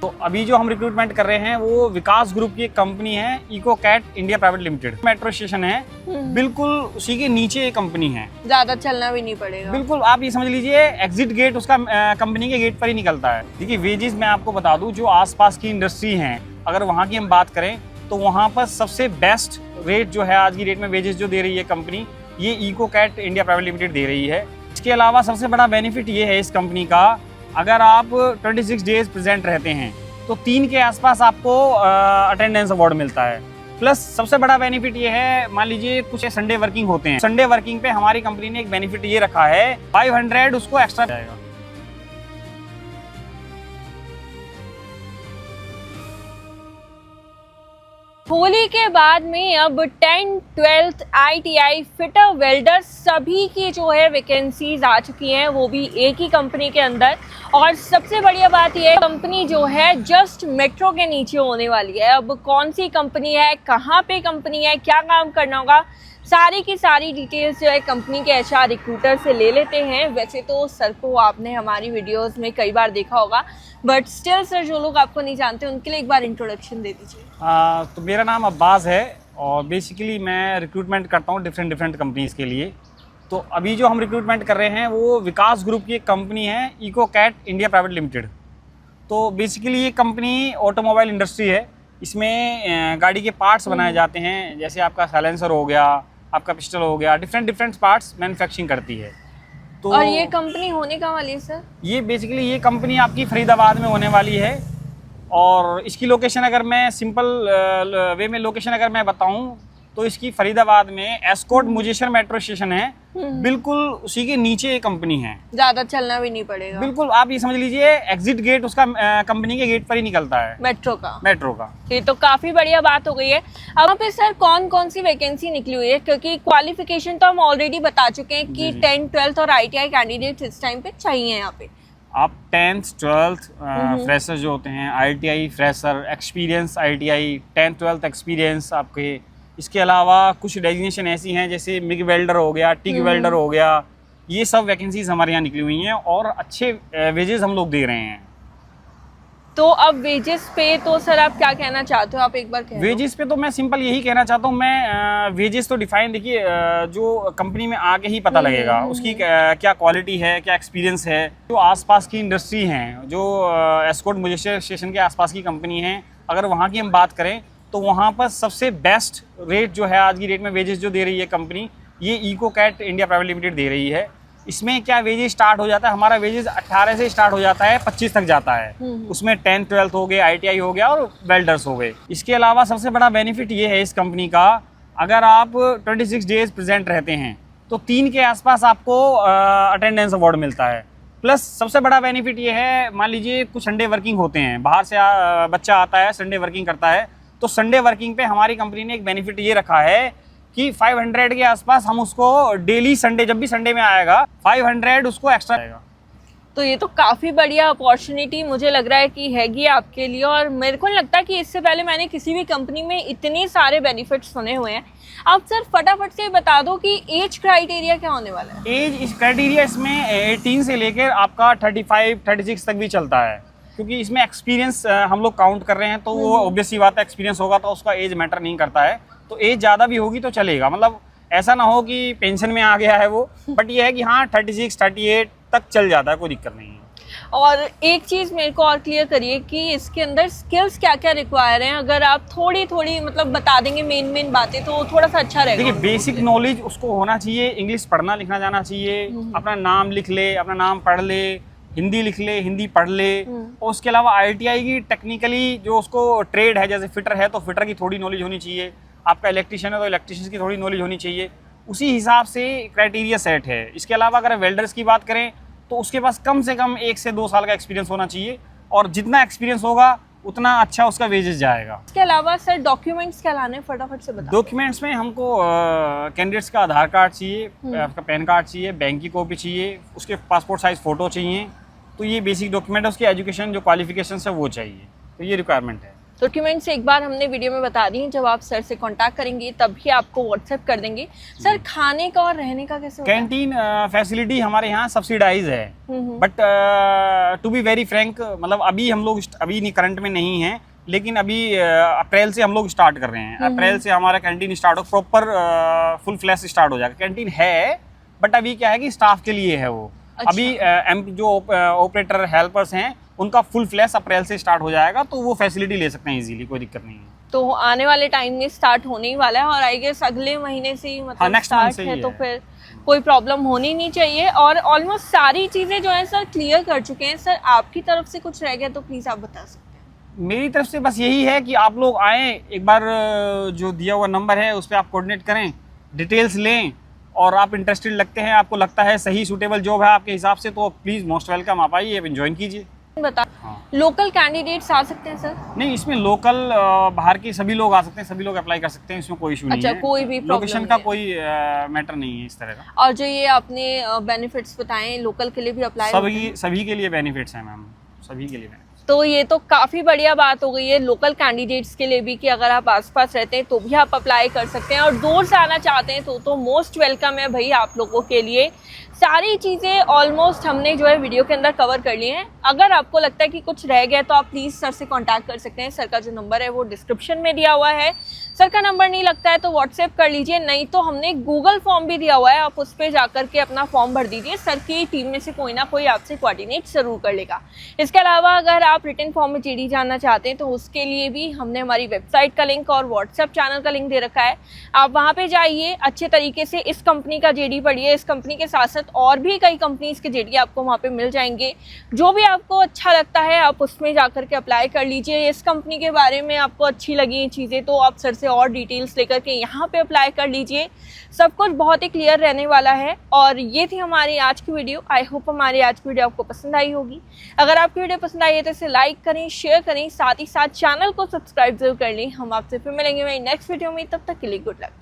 तो अभी जो हम रिक्रूटमेंट कर रहे हैं वो विकास ग्रुप की एक कंपनी है, eco cat India private limited. Metro station है, बिल्कुल उसी के नीचे एक कंपनी है, ज्यादा चलना भी नहीं पड़ेगा। बिल्कुल आप ये समझ लीजिए एग्जिट गेट उसका कंपनी के गेट पर ही निकलता है। देखिए वेजेस मैं आपको बता दूं, जो आसपास की इंडस्ट्री हैं अगर वहाँ की हम बात करें तो वहाँ पर सबसे बेस्ट रेट जो है आज की डेट में वेजेस जो दे रही है कंपनी, ये eco cat India private limited दे रही है। इसके अलावा सबसे बड़ा बेनिफिट ये है इस कंपनी का, अगर आप 26 डेज प्रेजेंट रहते हैं तो 3 के आसपास आपको अटेंडेंस अवार्ड मिलता है। प्लस सबसे बड़ा बेनिफिट ये है, मान लीजिए कुछ संडे वर्किंग होते हैं, संडे वर्किंग पे हमारी कंपनी ने एक बेनिफिट ये रखा है 500 उसको एक्स्ट्रा जाएगा। होली के बाद में अब 10th 12th ITI fitter welder सभी की जो है वैकेंसीज आ चुकी हैं, वो भी एक ही कंपनी के अंदर। और सबसे बढ़िया बात यह है, कंपनी जो है जस्ट मेट्रो के नीचे होने वाली है। अब कौन सी कंपनी है, कहाँ पे कंपनी है, क्या काम करना होगा, सारी की सारी डिटेल्स जो है कंपनी के HR रिक्रूटर से ले लेते हैं। वैसे तो सर को आपने हमारी वीडियोस में कई बार देखा होगा, बट स्टिल सर जो लोग आपको नहीं जानते उनके लिए एक बार इंट्रोडक्शन दे दीजिए। तो मेरा नाम अब्बास है और बेसिकली मैं रिक्रूटमेंट करता हूँ डिफरेंट कंपनीज़ के लिए। तो अभी जो हम रिक्रूटमेंट कर रहे हैं वो विकास ग्रुप की एक कंपनी है, eco cat India private limited. तो बेसिकली ये कंपनी ऑटोमोबाइल इंडस्ट्री है, इसमें गाड़ी के पार्ट्स बनाए जाते हैं, जैसे आपका साइलेंसर हो गया, आपका पिस्टल हो गया, डिफरेंट पार्ट्स मैन्युफैक्चरिंग करती है। तो और ये कंपनी होने का वाली है सर? ये बेसिकली ये कंपनी आपकी फरीदाबाद में होने वाली है। और इसकी लोकेशन अगर मैं सिंपल वे में लोकेशन अगर मैं बताऊं तो इसकी फरीदाबाद में एस्कॉर्ट मुजेसर मेट्रो स्टेशन है, बिल्कुल उसी के नीचे ये कंपनी है, ज्यादा चलना भी नहीं पड़ेगा। बिल्कुल आप ये समझ लीजिए एग्जिट गेट उसका कंपनी के गेट पर ही निकलता है, मेट्रो का। ये तो काफी बढ़िया बात हो गई है। अब यहाँ पे सर कौन कौन सी वैकेंसी निकली हुई है, क्योंकि क्वालिफिकेशन तो हम ऑलरेडी बता चुके हैं कि 10th 12th और ITI कैंडिडेट इस टाइम पे चाहिए यहाँ पे। आप 10th 12th फ्रेशर जो होते हैं, ITI fresher, experience ITI, 10th 12th experience आपके, इसके अलावा कुछ डेजिग्नेशन ऐसी हैं जैसे मिग वेल्डर हो गया, टिग वेल्डर हो गया, ये सब वैकेंसीज हमारे यहाँ निकली हुई हैं और अच्छे वेजेस हम लोग दे रहे हैं। तो अब वेजेस पे तो सर आप क्या कहना चाहते हो, आप एक बार कह वेजेस पे तो मैं सिंपल यही कहना चाहता हूँ, मैं वेजेस तो डिफाइन देखिए जो कंपनी में आके ही पता लगेगा उसकी क्या क्वालिटी है, क्या एक्सपीरियंस है। जो आसपास की इंडस्ट्री हैं, जो एस्कॉर्ट मुजेसर स्टेशन के आसपास की कंपनी है, अगर वहाँ की हम बात करें तो वहाँ पर सबसे बेस्ट रेट जो है आज की डेट में वेजेस जो दे रही है कंपनी, ये eco cat India private limited दे रही है। इसमें क्या वेजेस स्टार्ट हो जाता है, हमारा वेजेस 18 से स्टार्ट हो जाता है, 25 तक जाता है। उसमें 10th 12th हो गए, ITI हो गया और वेल्डर्स हो गए। इसके अलावा सबसे बड़ा बेनिफिट ये है इस कंपनी का, अगर आप 26 डेज प्रेजेंट रहते हैं तो 3 के आसपास आपको अटेंडेंस अवार्ड मिलता है। प्लस सबसे बड़ा बेनिफिट ये है, मान लीजिए कुछ संडे वर्किंग होते हैं, बाहर से बच्चा आता है संडे वर्किंग करता है, तो संडे वर्किंग पे हमारी कंपनी ने एक बेनिफिट ये रखा है कि 500 के आसपास हम उसको डेली संडे, जब भी संडे में आएगा 500 उसको एक्स्ट्रा आएगा। तो ये तो काफ़ी बढ़िया अपॉर्चुनिटी मुझे लग रहा है कि हैगी आपके लिए, और मेरे को नहीं लगता कि इससे पहले मैंने किसी भी कंपनी में इतने सारे बेनिफिट्स सुने हुए हैं। आप सर फटाफट से बता दो कि एज क्राइटेरिया क्या होने वाला है। एज क्राइटेरिया इसमें 18 से लेकर आपका 35 36 तक भी चलता है, क्योंकि इसमें एक्सपीरियंस हम लोग काउंट कर रहे हैं, तो वो ऑब्वियस सी बात है, एक्सपीरियंस होगा तो उसका एज मैटर नहीं करता है। तो एज ज़्यादा भी होगी तो चलेगा, मतलब ऐसा ना हो कि पेंशन में आ गया है वो, बट ये है कि हाँ 36 38 तक चल जाता है, कोई दिक्कत नहीं है। और एक चीज़ मेरे को और क्लियर करिए कि इसके अंदर स्किल्स क्या क्या रिक्वायर हैं, अगर आप थोड़ी मतलब बता देंगे मेन बातें तो थोड़ा सा अच्छा रहेगा। देखिए बेसिक नॉलेज उसको होना चाहिए, इंग्लिश पढ़ना लिखना जाना चाहिए, अपना नाम लिख ले, अपना नाम पढ़ ले, हिंदी लिख ले, हिंदी पढ़ ले, और उसके अलावा ITI की टेक्निकली जो उसको ट्रेड है, जैसे फिटर है तो फिटर की थोड़ी नॉलेज होनी चाहिए, आपका इलेक्ट्रिशियन है तो इलेक्ट्रिशियन की थोड़ी नॉलेज होनी चाहिए, उसी हिसाब से क्राइटेरिया सेट है। इसके अलावा अगर वेल्डर्स की बात करें तो उसके पास कम से कम 1 से 2 साल का एक्सपीरियंस होना चाहिए, और जितना एक्सपीरियंस होगा उतना अच्छा उसका वेजेस जाएगा। इसके अलावा सर डॉक्यूमेंट्स क्या लाने हैं, फटाफट से बताओ। डॉक्यूमेंट्स में हमको कैंडिडेट्स का आधार कार्ड चाहिए, आपका पैन कार्ड चाहिए, बैंक की कॉपी चाहिए, उसके पासपोर्ट साइज फ़ोटो चाहिए, तो ये बेसिक डॉक्यूमेंट है। उसकी एजुकेशन जो क्वालिफिकेशन है वो चाहिए, तो ये रिक्वायरमेंट है। डॉक्यूमेंट्स एक बार हमने वीडियो में बता दी हैं, जब आप सर से कांटेक्ट करेंगे तभी आपको व्हाट्सएप कर देंगे। सर खाने का और रहने का कैसे होता है? कैंटीन फैसिलिटी हमारे यहाँ सब्सिडाइज है, but to be very frank, मतलब अभी हम लोग अभी नहीं, करंट में नहीं है, लेकिन अभी अप्रैल से हम लोग स्टार्ट कर रहे हैं। अप्रैल से हमारा कैंटीन स्टार्ट हो, प्रॉपर फुल फ्लैश स्टार्ट हो जाएगा। कैंटीन है बट अभी क्या है कि स्टाफ के लिए है वो। अच्छा। अभी जो ऑपरेटर हेल्पर्स हैं उनका फुल फ्लैश अप्रैल से स्टार्ट हो जाएगा, तो वो फैसिलिटी ले सकते हैं इजीली, कोई दिक्कत नहीं है। तो आने वाले टाइम में स्टार्ट होने ही वाला है और आई गेस अगले महीने से ही मतलब next month स्टार्ट से ही है, तो है। फिर कोई प्रॉब्लम होनी नहीं चाहिए। और ऑलमोस्ट सारी चीजें जो है सर क्लियर कर चुके हैं। सर आपकी तरफ से कुछ रह गया तो प्लीज आप बता सकते हैं। मेरी तरफ से बस यही है कि आप लोग आएँ, एक बार जो दिया हुआ नंबर है उस पर आप कोऑर्डिनेट करें, डिटेल्स लें, और आप इंटरेस्टेड लगते हैं, आपको लगता है सही सूटेबल जॉब है आपके हिसाब से, तो प्लीज़ मोस्ट वेलकम, आप आइए, आप ज्वाइन कीजिए। बता, हाँ। लोकल कैंडिडेट्स आ सकते हैं सर? नहीं, इसमें लोकल बाहर के सभी लोग आ सकते हैं, सभी लोग अप्लाई कर सकते हैं, इसमें कोई इशू नहीं अच्छा, है। कोई भी प्रॉब्लम लोकेशन का कोई मैटर नहीं है इस तरह का। और जो ये आपने बेनिफिट्स बताए लोकल के लिए भी अप्लाई सभी के लिए बेनिफिट्स हैं मैम, सभी के लिए benefits। तो ये तो काफ़ी बढ़िया बात हो गई है लोकल कैंडिडेट्स के लिए भी कि अगर आप आसपास रहते हैं तो भी आप अप्लाई कर सकते हैं, और दूर से आना चाहते हैं तो मोस्ट वेलकम है भाई आप लोगों के लिए। सारी चीज़ें ऑलमोस्ट हमने जो है वीडियो के अंदर कवर कर ली हैं। अगर आपको लगता है कि कुछ रह गया तो आप प्लीज़ सर से कांटेक्ट कर सकते हैं। सर का जो नंबर है वो डिस्क्रिप्शन में दिया हुआ है। सर का नंबर नहीं लगता है तो व्हाट्सएप कर लीजिए, नहीं तो हमने गूगल फॉर्म भी दिया हुआ है, आप उस पर जाकर के अपना फॉर्म भर दीजिए। सर की टीम में से कोई ना कोई आपसे कोऑर्डिनेट ज़रूर कर लेगा। इसके अलावा अगर आप रिटन फॉर्म में जीडी जानना चाहते हैं तो उसके लिए भी हमने हमारी वेबसाइट का लिंक और व्हाट्सएप चैनल का लिंक दे रखा है। आप वहाँ पे जाइए, अच्छे तरीके से इस कंपनी का जेडी पढ़िए। इस कंपनी के साथ साथ और भी कई कंपनीज के जेडी आपको वहाँ पे मिल जाएंगे। जो भी आपको अच्छा लगता है आप उसमें जाकर के अप्लाई कर लीजिए। इस कंपनी के बारे में आपको अच्छी लगी ये चीज़ें तो आप सर से और डिटेल्स लेकर के यहाँ पे अप्लाई कर लीजिए। सब कुछ बहुत ही क्लियर रहने वाला है। और ये थी हमारी आज की वीडियो। आई होप हमारी आज की वीडियो आपको पसंद आई होगी। अगर आपकी वीडियो पसंद आई है तो इसे लाइक करें, शेयर करें, साथ ही साथ चैनल को सब्सक्राइब जरूर कर लें। हम आपसे फिर मिलेंगे मेरी नेक्स्ट वीडियो में, तब तक के लिए गुड लक।